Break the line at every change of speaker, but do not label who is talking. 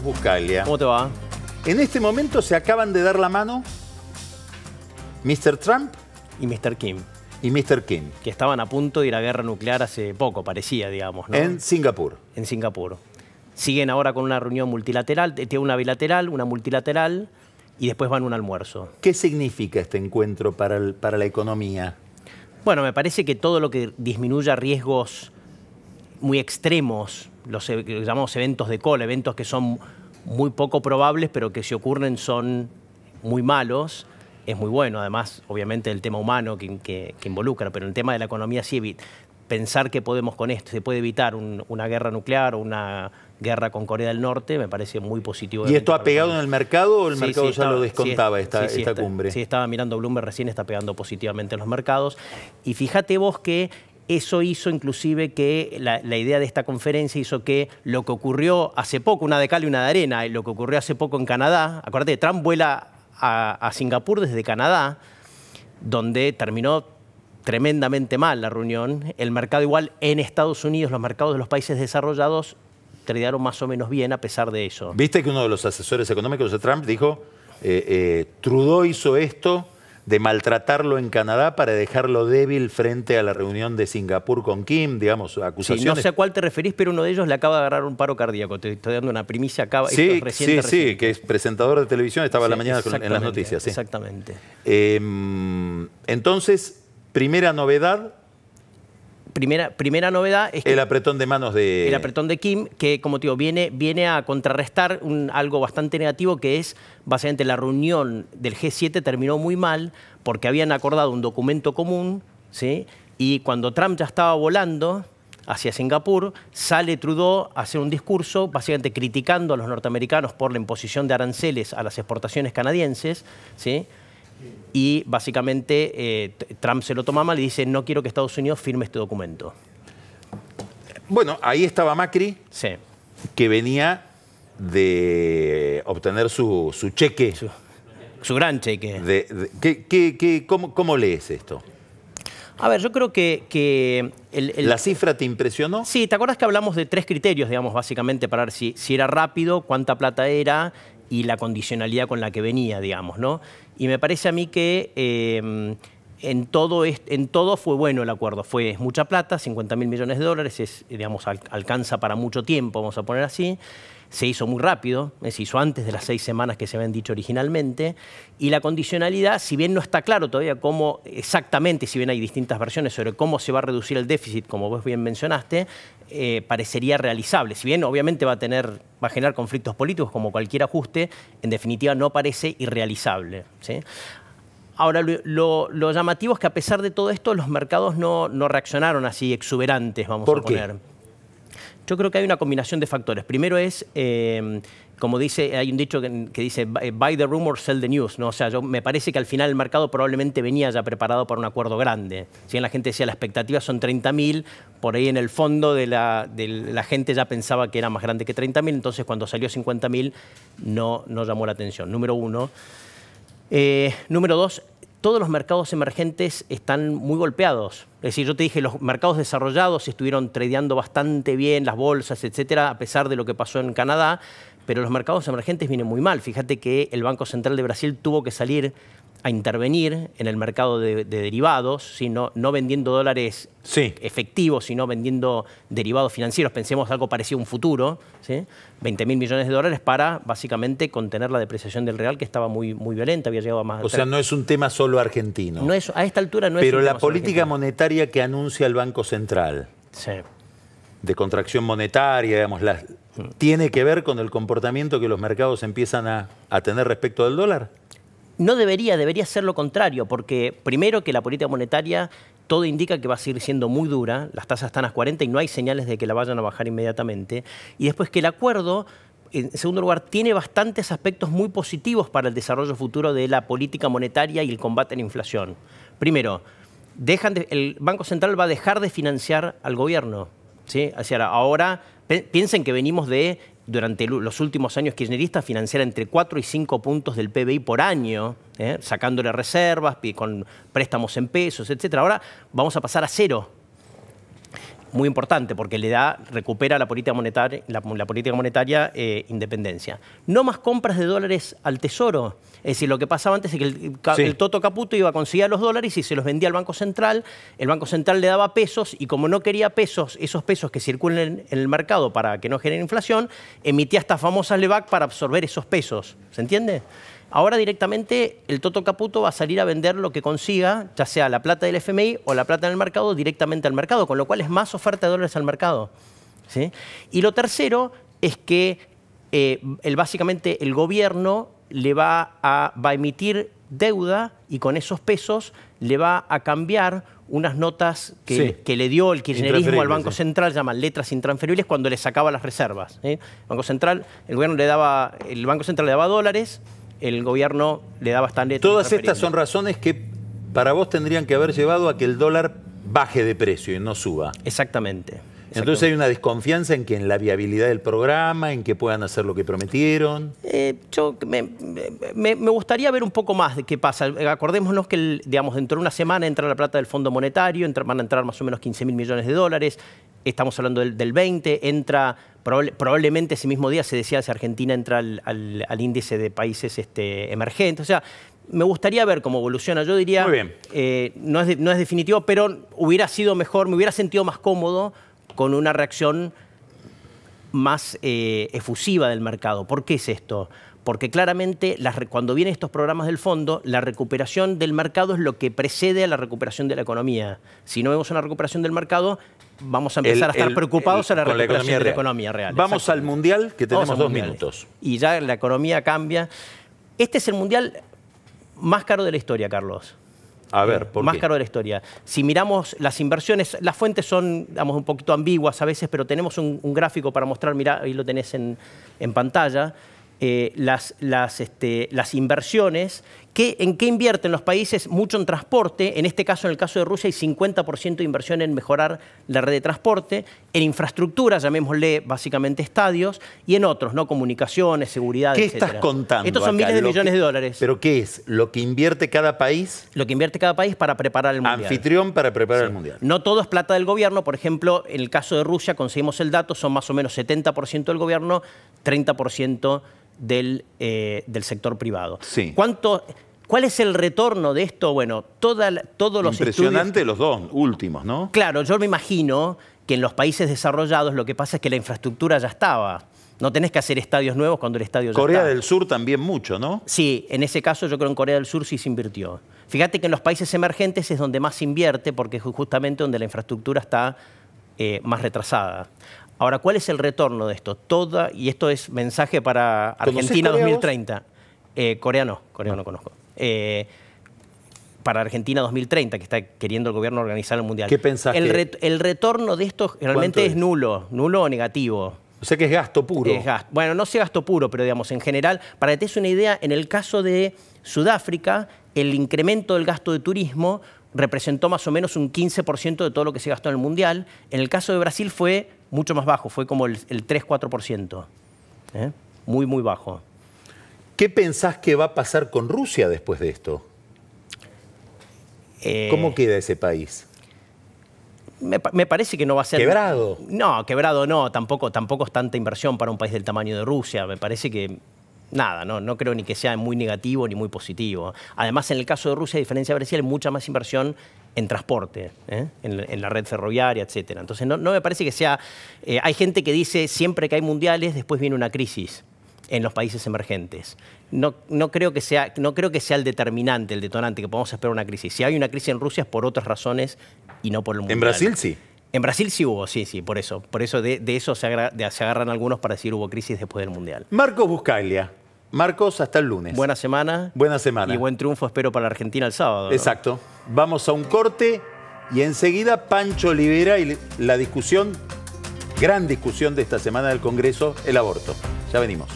Buscaglia.
¿Cómo te va?
En este momento se acaban de dar la mano Mr. Trump
Y Mr. Kim,
y Mr. Kim
que estaban a punto de ir a guerra nuclear hace poco, parecía, digamos, ¿no?
en Singapur.
En Singapur. Siguen ahora con una reunión multilateral, tiene una bilateral, una multilateral, y después van a un almuerzo.
¿Qué significa este encuentro para la economía?
Bueno, me parece que todo lo que disminuya riesgos muy extremos, los que llamamos eventos de cola, eventos que son muy poco probables, pero que si ocurren son muy malos, es muy bueno. Además, obviamente, el tema humano que involucra, pero el tema de la economía sí, pensar que podemos con esto, se puede evitar una guerra nuclear o una guerra con Corea del Norte, me parece muy positivo.
¿Y esto ha pegado en el mercado o el
Sí,
mercado
sí,
ya
estaba,
lo descontaba esta
está,
cumbre?
Sí, estaba mirando Bloomberg recién, está pegando positivamente en los mercados. Y fíjate vos que eso hizo inclusive que la idea de esta conferencia hizo que lo que ocurrió hace poco, una de cal y una de arena, y lo que ocurrió hace poco en Canadá, acuérdate, Trump vuela a Singapur desde Canadá, donde terminó tremendamente mal la reunión. El mercado igual en Estados Unidos, los mercados de los países desarrollados tradearon más o menos bien a pesar de eso.
Viste que uno de los asesores económicos de Trump dijo, Trudeau hizo esto de maltratarlo en Canadá para dejarlo débil frente a la reunión de Singapur con Kim, digamos, acusaciones.
Sí, no sé a cuál te referís, pero uno de ellos le acaba de agarrar un paro cardíaco. Te estoy dando una primicia.
Sí, sí, que es presentador de televisión, estaba a la mañana en las noticias. Sí.
Exactamente.
Entonces, primera novedad.
Primera novedad es que
el apretón de manos de...
El apretón de Kim, que como te digo, viene a contrarrestar algo bastante negativo, que es básicamente la reunión del G7 terminó muy mal porque habían acordado un documento común, ¿sí? Y cuando Trump ya estaba volando hacia Singapur, sale Trudeau a hacer un discurso básicamente criticando a los norteamericanos por la imposición de aranceles a las exportaciones canadienses, ¿sí? Y básicamente Trump se lo toma mal y dice, no quiero que Estados Unidos firme este documento.
Bueno, ahí estaba Macri,
sí,
que venía de obtener su cheque.
Su gran cheque.
¿Cómo lees esto?
A ver, yo creo que...
¿La cifra te impresionó?
Sí, ¿te acuerdas que hablamos de 3 criterios, digamos, básicamente, para ver si era rápido, cuánta plata era y la condicionalidad con la que venía, digamos, ¿no? Y me parece a mí que en todo fue bueno el acuerdo. Fue mucha plata, 50.000 millones de dólares, digamos, alcanza para mucho tiempo, vamos a poner así. Se hizo muy rápido, se hizo antes de las 6 semanas que se habían dicho originalmente. Y la condicionalidad, si bien no está claro todavía cómo exactamente, si bien hay distintas versiones sobre cómo se va a reducir el déficit, como vos bien mencionaste, parecería realizable. Si bien obviamente va a generar conflictos políticos como cualquier ajuste, en definitiva no parece irrealizable, ¿sí? Ahora, lo llamativo es que a pesar de todo esto, los mercados no reaccionaron así exuberantes, vamos a poner.
¿Por qué?
Yo creo que hay una combinación de factores. Primero es, como dice, hay un dicho que dice, buy the rumor, sell the news, ¿no? O sea, me parece que al final el mercado probablemente venía ya preparado para un acuerdo grande. Si bien la gente decía, la expectativa son 30.000, por ahí en el fondo de la gente ya pensaba que era más grande que 30.000, entonces cuando salió 50.000 no llamó la atención, número uno. Número dos, todos los mercados emergentes están muy golpeados. Es decir, yo te dije, los mercados desarrollados estuvieron tradeando bastante bien, las bolsas, etcétera, a pesar de lo que pasó en Canadá, pero los mercados emergentes vienen muy mal. Fíjate que el Banco Central de Brasil tuvo que salir a intervenir en el mercado de derivados, ¿sí? no vendiendo dólares efectivos, sino vendiendo derivados financieros. Pensemos algo parecido a un futuro, ¿sí? 20.000 millones de dólares para básicamente contener la depreciación del real, que estaba muy violenta, había llegado a más...
O sea, no es un tema solo argentino.
No es, a esta altura no es.
Pero la política monetaria que anuncia el Banco Central, de contracción monetaria, digamos, ¿tiene que ver con el comportamiento que los mercados empiezan a tener respecto del dólar?
No debería ser lo contrario, porque primero que la política monetaria todo indica que va a seguir siendo muy dura, las tasas están a 40 y no hay señales de que la vayan a bajar inmediatamente, y después que el acuerdo, en segundo lugar, tiene bastantes aspectos muy positivos para el desarrollo futuro de la política monetaria y el combate a la inflación. Primero, el Banco Central va a dejar de financiar al gobierno, ¿sí? O sea, ahora piensen que venimos durante los últimos años kirchneristas, financiar entre 4 y 5 puntos del PBI por año, sacándole reservas, con préstamos en pesos, etc. Ahora vamos a pasar a 0. muy importante porque recupera la política monetaria, independencia. No más compras de dólares al Tesoro. Es decir, lo que pasaba antes es que el Toto Caputo iba a conseguir los dólares y se los vendía al Banco Central. El Banco Central le daba pesos y como no quería pesos, esos pesos que circulen en el mercado para que no genere inflación, emitía estas famosas LEBAC para absorber esos pesos. ¿Se entiende? Ahora directamente el Toto Caputo va a salir a vender lo que consiga, ya sea la plata del FMI o la plata en el mercado, directamente al mercado, con lo cual es más oferta de dólares al mercado. ¿Sí? Y lo tercero es que básicamente el gobierno le va a emitir deuda y con esos pesos le va a cambiar unas notas que le dio el kirchnerismo al Banco Central, llaman letras intransferibles, cuando le sacaba las reservas. El Banco Central le daba dólares, el gobierno le daba estas letras.
Todas estas son razones que para vos tendrían que haber llevado a que el dólar baje de precio y no suba.
Exactamente.
Entonces hay una desconfianza en la viabilidad del programa, en que puedan hacer lo que prometieron.
Me gustaría ver un poco más de qué pasa. Acordémonos que dentro de una semana entra la plata del Fondo Monetario, van a entrar más o menos 15.000 millones de dólares. Estamos hablando del 20, probablemente ese mismo día se decía si Argentina entra al índice de países emergentes. O sea, me gustaría ver cómo evoluciona. Yo diría,
muy bien.
No es definitivo, pero hubiera sido mejor, me hubiera sentido más cómodo con una reacción más efusiva del mercado. ¿Por qué es esto? Porque claramente cuando vienen estos programas del fondo, la recuperación del mercado es lo que precede a la recuperación de la economía. Si no vemos una recuperación del mercado, vamos a empezar a estar preocupados a la recuperación de la economía real.
Vamos al Mundial, que tenemos 2 minutos.
Y ya la economía cambia. Este es el Mundial más caro de la historia, Carlos.
A ver, ¿por qué?
Más caro de la historia. Si miramos las inversiones, las fuentes son, un poquito ambiguas a veces, pero tenemos un gráfico para mostrar, mirá, ahí lo tenés en pantalla, las inversiones, ¿en qué invierten los países? Mucho en transporte, en este caso, en el caso de Rusia, hay 50% de inversión en mejorar la red de transporte, en infraestructura, llamémosle básicamente estadios, y en otros, ¿no? Comunicaciones, seguridad,
¿Qué
etcétera.
estás contando?
Estos son miles de millones de dólares.
¿Pero qué es? ¿Lo que invierte cada país?
Lo que invierte cada país para preparar el Mundial.
Anfitrión para preparar el Mundial.
No todo es plata del gobierno. Por ejemplo, en el caso de Rusia, conseguimos el dato, son más o menos 70% del gobierno, 30% del sector privado.
Sí.
¿Cuál es el retorno de esto? Bueno, todos los
impresionante
estudios...
los dos últimos, ¿no?
Claro, yo me imagino que en los países desarrollados lo que pasa es que la infraestructura ya estaba. No tenés que hacer estadios nuevos cuando el estadio ya está.
Corea del Sur también mucho, ¿no?
Sí, en ese caso yo creo que en Corea del Sur sí se invirtió. Fíjate que en los países emergentes es donde más se invierte porque es justamente donde la infraestructura está más retrasada. Ahora, ¿cuál es el retorno de esto? Y esto es mensaje para Argentina 2030. Corea no conozco. Para Argentina 2030, que está queriendo el gobierno organizar el Mundial.
¿Qué pensás?
El retorno de esto realmente es nulo o negativo.
O sea que es gasto puro.
Bueno, no sé gasto puro, pero digamos, en general, para que te des una idea, en el caso de Sudáfrica, el incremento del gasto de turismo representó más o menos un 15% de todo lo que se gastó en el Mundial. En el caso de Brasil fue mucho más bajo, fue como el 3-4%. Muy, muy bajo.
¿Qué pensás que va a pasar con Rusia después de esto? ¿Cómo queda ese país?
Me parece que no va a ser...
¿Quebrado?
No, quebrado no. Tampoco es tanta inversión para un país del tamaño de Rusia. Me parece que... Nada, no creo ni que sea muy negativo ni muy positivo. Además, en el caso de Rusia, a diferencia de Brasil, hay mucha más inversión en transporte, en la red ferroviaria, etc. Entonces, no me parece que sea... hay gente que dice, siempre que hay mundiales, después viene una crisis en los países emergentes. No creo que sea el determinante, el detonante, que podamos esperar una crisis. Si hay una crisis en Rusia es por otras razones y no por el mundial.
¿En Brasil sí?
En Brasil sí hubo, sí, por eso. Por eso de eso se agarran algunos para decir hubo crisis después del Mundial.
Marcos Buscaglia. Marcos, hasta el lunes.
Buena semana.
Buena semana.
Y buen triunfo espero para la Argentina el sábado, ¿no?
Exacto. Vamos a un corte y enseguida Pancho Olivera y la discusión, gran discusión de esta semana del Congreso, el aborto. Ya venimos.